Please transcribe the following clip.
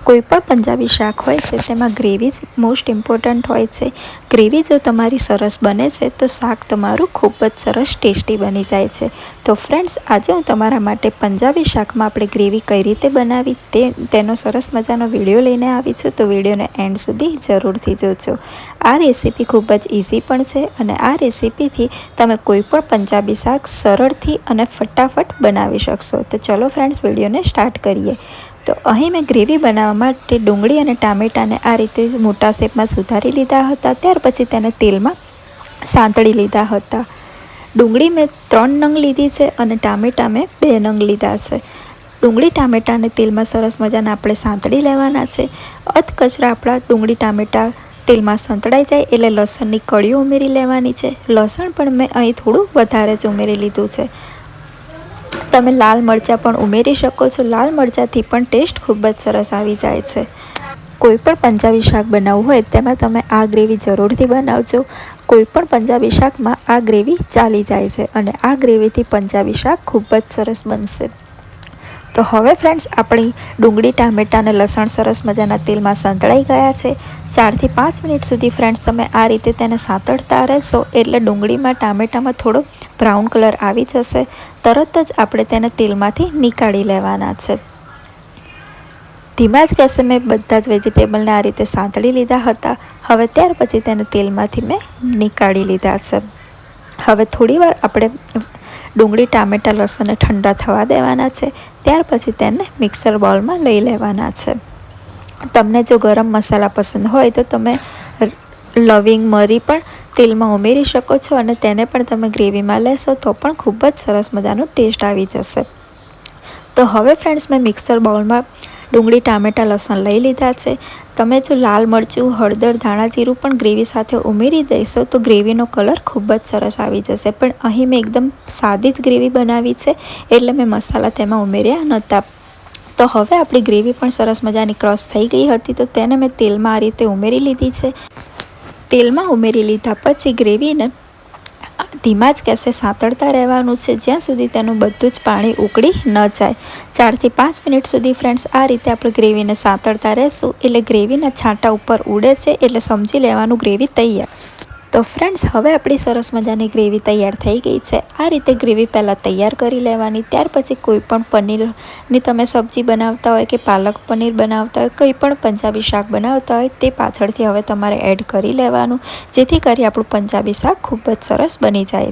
कोईपण पंजाबी शाक होय छे तेमां ग्रेवी मोस्ट इम्पोर्टન્ટ होय छे। ग्रेवी जो तमारी सरस बने छे तो शाक तमारुं खूब ज सरस टेस्टी बनी जाय छे। तो फ्रेंड्स, आज हूँ तमारा माटे पंजाबी शाकमां आपणे ग्रेवी कई रीते बनावी तेनो सरस मजानो विडियो लईने आवी छुं। तो विडियोने एंड सुधी जरूरथी जोजो। आ रेसिपी खूब ज इजी पण छे अने आ रेसिपीथी तमे कोईपण पंजाबी शाक सरळथी अने फटाफट बनावी शकशो। तो चलो फ्रेंड्स, विडियोने स्टार्ट करीए। तो अहीं मैं ग्रेवी बनाववा माटे डूंगળી અને ટામેટાને આ રીતે મોટા શેપમાં સુધારી લીધા હતા। ત્યાર પછી તેને તેલમાં સાંતળી લીધા હતા। ડુંગળી મેં 3 નંગ લીધી છે અને ટામેટા મેં 2 નંગ લીધા છે। ડુંગળી ટામેટાને તેલમાં સરસ મજાના આપણે સાંતળી લેવાના છે। અધકચરા આપણા ડુંગળી ટામેટા તેલમાં સંતળાઈ જાય એટલે લસણની કળીઓ ઉમેરી લેવાની છે। લસણ પણ મેં અહીં થોડું વધારે જ ઉમેરી લીધું છે। તમે લાલ મરચાં પણ ઉમેરી શકો છો। લાલ મરચાંથી પણ ટેસ્ટ ખૂબ જ સરસ આવી જાય છે। કોઈપણ પંજાબી શાક બનાવવું હોય તેમાં તમે આ ગ્રેવી જરૂરથી બનાવજો। કોઈપણ પંજાબી શાકમાં આ ગ્રેવી ચાલી જાય છે અને આ ગ્રેવીથી પંજાબી શાક ખૂબ જ સરસ બનશે। તો હવે ફ્રેન્ડ્સ, આપણી ડુંગળી ટામેટાં અને લસણ સરસ મજાના તેલમાં સંતળાઈ ગયા છે। 4 થી 5 મિનિટ સુધી ફ્રેન્ડ્સ તમે આ રીતે તેને સાંતળતા રહેશો એટલે ડુંગળીમાં ટામેટામાં થોડો બ્રાઉન કલર આવી જશે। તરત જ આપણે તેને તેલમાંથી નીકાળી લેવાના છે। ધીમા જ ગેસે મેં બધા જ વેજીટેબલને આ રીતે સાંતળી લીધા હતા। હવે ત્યાર પછી તેને તેલમાંથી મેં નીકાળી લીધા છે। હવે થોડીવાર આપણે ડુંગળી ટામેટાં લસણને ઠંડા થવા દેવાના છે। ત્યાર પછી તેને મિક્સર બાઉલમાં લઈ લેવાના છે। તમને જો ગરમ મસાલા પસંદ હોય તો તમે લવિંગ મરી પણ તેલમાં ઉમેરી શકો છો અને તેને પણ તમે ગ્રેવીમાં લેશો તો પણ ખૂબ જ સરસ મજાનો ટેસ્ટ આવી જશે। તો હવે ફ્રેન્ડ્સ, મેં મિક્સર બાઉલમાં ડુંગળી ટામેટાં લસણ લઈ લીધા છે। તમે જો લાલ મરચું હળદર ધાણા જીરું પણ ગ્રેવી સાથે ઉમેરી દેશો તો ગ્રેવીનો કલર ખૂબ જ સરસ આવી જશે। પણ અહીં મેં એકદમ સાદી જ ગ્રેવી બનાવી છે એટલે મેં મસાલા તેમાં ઉમેર્યા નહોતા। તો હવે આપણી ગ્રેવી પણ સરસ મજાની ક્રશ થઈ ગઈ હતી તો તેને મેં તેલમાં આ રીતે ઉમેરી લીધી છે। તેલમાં ઉમેરી લીધા પછી ગ્રેવીને ધીમા જ ગેસે સાંતળતા રહેવાનું છે જ્યાં સુધી તેનું બધું જ પાણી ઉકળી ન જાય। 4 થી 5 મિનિટ સુધી ફ્રેન્ડ્સ આ રીતે આપણે ગ્રેવીને સાંતળતા રહેશું એટલે ગ્રેવીના છાંટા ઉપર ઉડે છે એટલે સમજી લેવાનું ગ્રેવી તૈયાર। તો ફ્રેન્ડ્સ, હવે આપણી સરસ મજાની ગ્રેવી તૈયાર થઈ ગઈ છે। આ રીતે ગ્રેવી પહેલાં તૈયાર કરી લેવાની। ત્યાર પછી કોઈ પણ પનીરની તમે સબ્જી બનાવતા હોય કે પાલક પનીર બનાવતા હોય, કોઈ પણ પંજાબી શાક બનાવતા હોય તે પાછળથી હવે તમારે એડ કરી લેવાનું જેથી કરી આપણું પંજાબી શાક ખૂબ જ સરસ બની જાય છે।